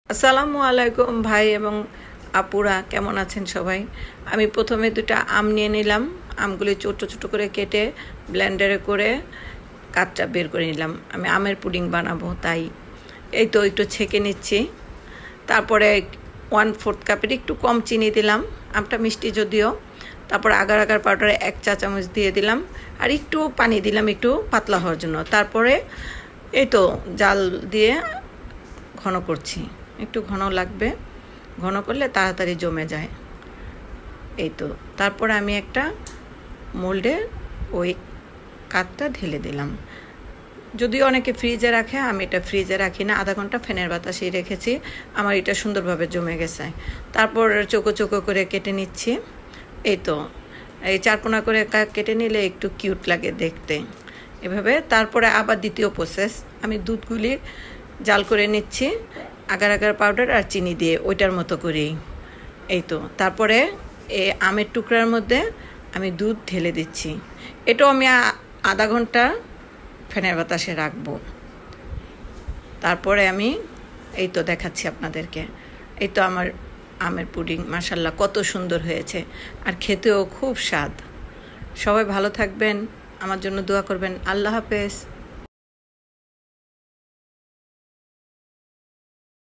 আসসালামু আলাইকুম ভাই এবং আপুরা, কেমন আছেন সবাই? আমি প্রথমে দুটা আম নিয়ে নিলাম। আমগুলি ছোট ছোট করে কেটে ব্লেন্ডারে করে কাঠটা বের করে নিলাম। আমি আমের পুডিং বানাবো, তাই এই তো একটু ছেঁকে নিচ্ছি। তারপরে 1/4 কাপের একটু কম চিনি দিলাম, আমটা মিষ্টি যদিও। তারপর আগার আগার পাউডারে 1 চা চামচ দিয়ে দিলাম, আর একটু পানি দিলাম একটু পাতলা হওয়ার জন্য। তারপরে এই তো জাল দিয়ে ঘন করছি, একটু ঘন লাগবে, ঘন করলে তাড়াতাড়ি জমে যায়। এই তো তারপর আমি একটা মোল্ডে ওই কাঠটা ঢেলে দিলাম। যদিও অনেকে ফ্রিজে রাখে, আমি এটা ফ্রিজে রাখি না, আধা ঘন্টা ফ্যানের বাতাসেই রেখেছি। আমার এটা সুন্দরভাবে জমে গেছে। তারপর চোখো চোখো করে কেটে নিচ্ছি। এই তো এই চারকোনা করে কেটে নিলে একটু কিউট লাগে দেখতে এভাবে। তারপরে আবার দ্বিতীয় প্রসেস, আমি দুধগুলি জাল করে নিচ্ছি আগার আগার পাউডার আর চিনি দিয়ে, ওইটার মতো করেই। এই তো তারপরে এই আমের টুকরার মধ্যে আমি দুধ ঢেলে দিচ্ছি। এটাও আমি আধা ঘন্টা ফ্যানের বাতাসে রাখবো। তারপরে আমি এই তো দেখাচ্ছি আপনাদেরকে। এই তো আমার আমের পুডিং মাশাআল্লাহ কত সুন্দর হয়েছে, আর খেতেও খুব স্বাদ। সবাই ভালো থাকবেন, আমার জন্য দোয়া করবেন। আল্লাহ হাফেজ।